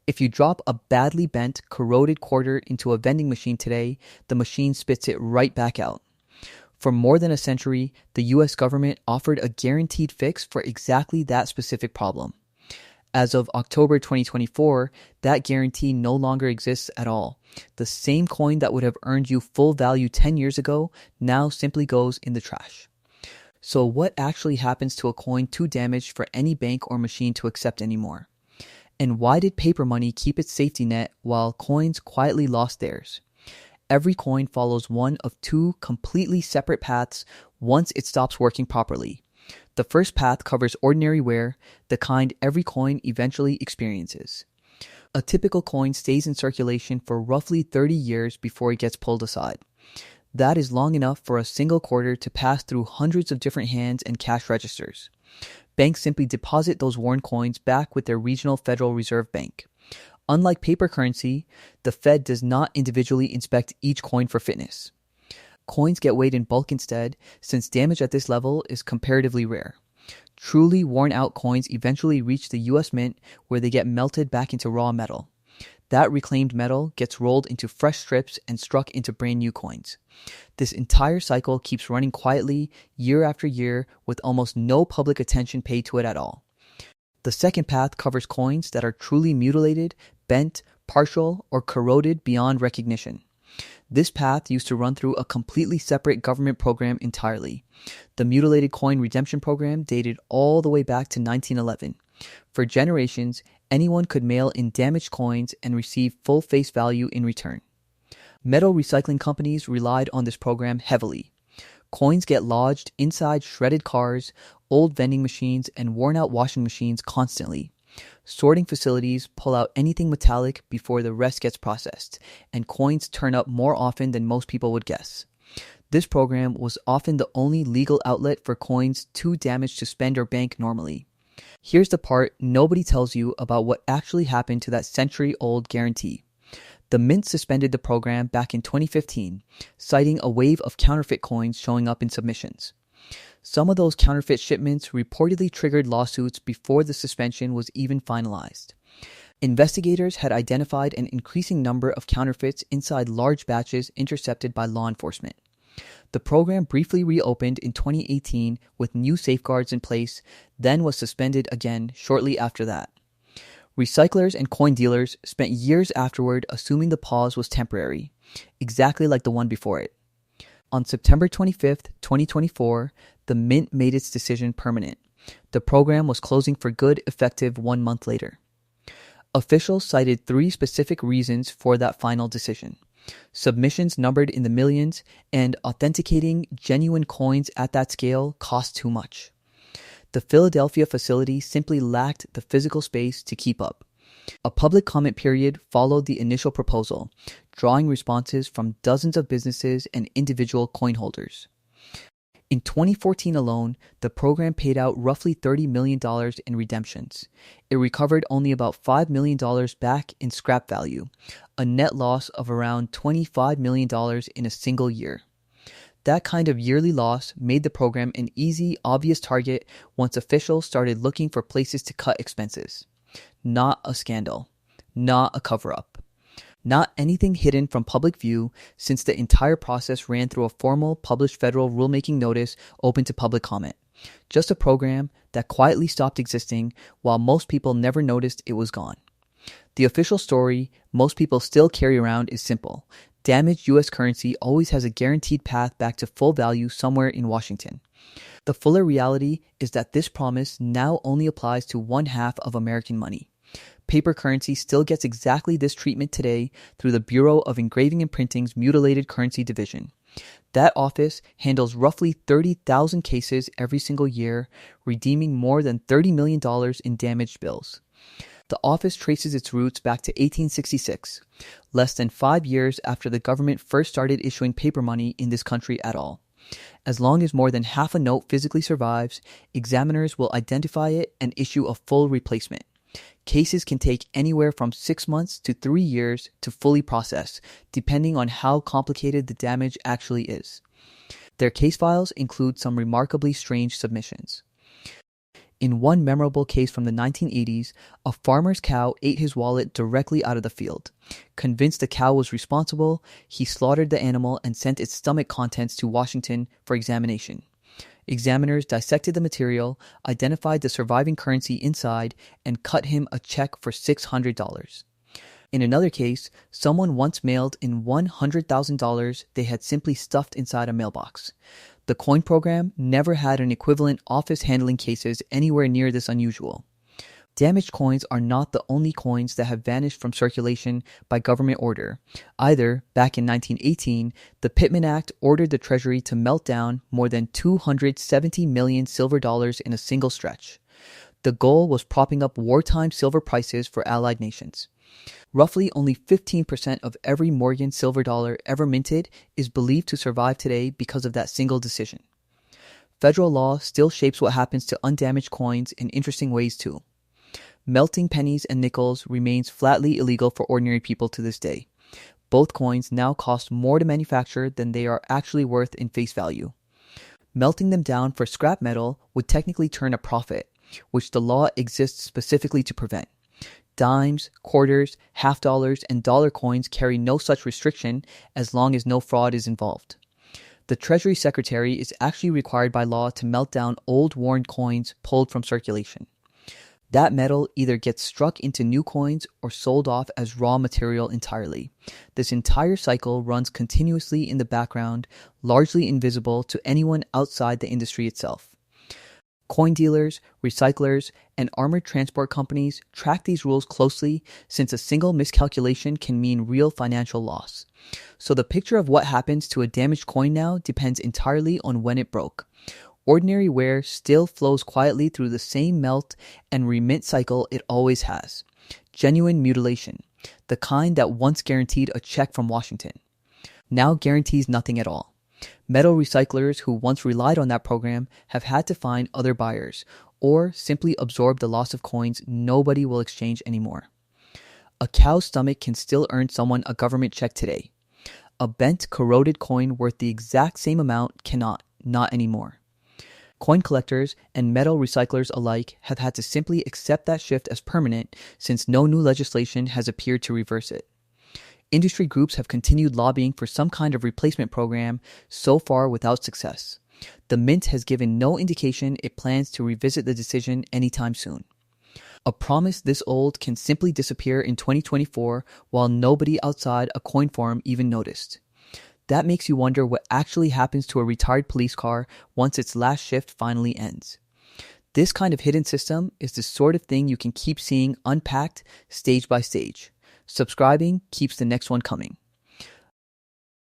If you drop a badly bent, corroded quarter into a vending machine today, the machine spits it right back out. For more than a century, the US government offered a guaranteed fix for exactly that specific problem. As of October 2024, that guarantee no longer exists at all. The same coin that would have earned you full value 10 years ago now simply goes in the trash. So what actually happens to a coin too damaged for any bank or machine to accept anymore? And why did paper money keep its safety net while coins quietly lost theirs? Every coin follows one of two completely separate paths once it stops working properly. The first path covers ordinary wear, the kind every coin eventually experiences. A typical coin stays in circulation for roughly 30 years before it gets pulled aside. That is long enough for a single quarter to pass through hundreds of different hands and cash registers. Banks simply deposit those worn coins back with their regional Federal Reserve Bank. Unlike paper currency, the Fed does not individually inspect each coin for fitness. Coins get weighed in bulk instead, since damage at this level is comparatively rare. Truly worn out coins eventually reach the US Mint, where they get melted back into raw metal. That reclaimed metal gets rolled into fresh strips and struck into brand new coins. This entire cycle keeps running quietly year after year with almost no public attention paid to it at all. The second path covers coins that are truly mutilated, bent, partial, or corroded beyond recognition. This path used to run through a completely separate government program entirely. The Mutilated Coin Redemption Program dated all the way back to 1911. For generations, anyone could mail in damaged coins and receive full face value in return. Metal recycling companies relied on this program heavily. Coins get lodged inside shredded cars, old vending machines, and worn-out washing machines constantly. Sorting facilities pull out anything metallic before the rest gets processed, and coins turn up more often than most people would guess. This program was often the only legal outlet for coins too damaged to spend or bank normally. Here's the part nobody tells you about what actually happened to that century-old guarantee. The Mint suspended the program back in 2015, citing a wave of counterfeit coins showing up in submissions. Some of those counterfeit shipments reportedly triggered lawsuits before the suspension was even finalized. Investigators had identified an increasing number of counterfeits inside large batches intercepted by law enforcement. The program briefly reopened in 2018 with new safeguards in place, then was suspended again shortly after that. Recyclers and coin dealers spent years afterward assuming the pause was temporary, exactly like the one before it. On September 25th, 2024, the Mint made its decision permanent. The program was closing for good effective 1 month later. Officials cited 3 specific reasons for that final decision: submissions numbered in the millions, and authenticating genuine coins at that scale cost too much. The Philadelphia facility simply lacked the physical space to keep up. A public comment period followed the initial proposal, drawing responses from dozens of businesses and individual coin holders. In 2014 alone, the program paid out roughly $30 million in redemptions. It recovered only about $5 million back in scrap value, a net loss of around $25 million in a single year. That kind of yearly loss made the program an easy, obvious target once officials started looking for places to cut expenses. Not a scandal. Not a cover-up. Not anything hidden from public view, since the entire process ran through a formal published federal rulemaking notice open to public comment. Just a program that quietly stopped existing while most people never noticed it was gone. The official story most people still carry around is simple. Damaged US currency always has a guaranteed path back to full value somewhere in Washington. The fuller reality is that this promise now only applies to one half of American money. Paper currency still gets exactly this treatment today through the Bureau of Engraving and Printing's Mutilated Currency Division. That office handles roughly 30,000 cases every single year, redeeming more than $30 million in damaged bills. The office traces its roots back to 1866, less than 5 years after the government first started issuing paper money in this country at all. As long as more than half a note physically survives, examiners will identify it and issue a full replacement. Cases can take anywhere from 6 months to 3 years to fully process, depending on how complicated the damage actually is. Their case files include some remarkably strange submissions. In one memorable case from the 1980s, a farmer's cow ate his wallet directly out of the field. Convinced the cow was responsible, he slaughtered the animal and sent its stomach contents to Washington for examination. Examiners dissected the material, identified the surviving currency inside, and cut him a check for $600. In another case, someone once mailed in $100,000 they had simply stuffed inside a mailbox. The coin program never had an equivalent office handling cases anywhere near this unusual. Damaged coins are not the only coins that have vanished from circulation by government order. Either, back in 1918, the Pittman Act ordered the Treasury to melt down more than 270 million silver dollars in a single stretch. The goal was propping up wartime silver prices for Allied nations. Roughly only 15% of every Morgan silver dollar ever minted is believed to survive today because of that single decision. Federal law still shapes what happens to undamaged coins in interesting ways too. Melting pennies and nickels remains flatly illegal for ordinary people to this day. Both coins now cost more to manufacture than they are actually worth in face value. Melting them down for scrap metal would technically turn a profit, which the law exists specifically to prevent. Dimes, quarters, half dollars, and dollar coins carry no such restriction as long as no fraud is involved. The Treasury Secretary is actually required by law to melt down old worn coins pulled from circulation. That metal either gets struck into new coins or sold off as raw material entirely. This entire cycle runs continuously in the background, largely invisible to anyone outside the industry itself. Coin dealers, recyclers, and armored transport companies track these rules closely since a single miscalculation can mean real financial loss. So the picture of what happens to a damaged coin now depends entirely on when it broke. Ordinary wear still flows quietly through the same melt and remint cycle it always has. Genuine mutilation, the kind that once guaranteed a check from Washington, now guarantees nothing at all. Metal recyclers who once relied on that program have had to find other buyers, or simply absorb the loss of coins nobody will exchange anymore. A cow's stomach can still earn someone a government check today. A bent, corroded coin worth the exact same amount cannot, not anymore. Coin collectors and metal recyclers alike have had to simply accept that shift as permanent since no new legislation has appeared to reverse it. Industry groups have continued lobbying for some kind of replacement program, so far without success. The Mint has given no indication it plans to revisit the decision anytime soon. A promise this old can simply disappear in 2024 while nobody outside a coin forum even noticed. That makes you wonder what actually happens to a retired police car once its last shift finally ends. This kind of hidden system is the sort of thing you can keep seeing unpacked stage by stage. Subscribing keeps the next one coming.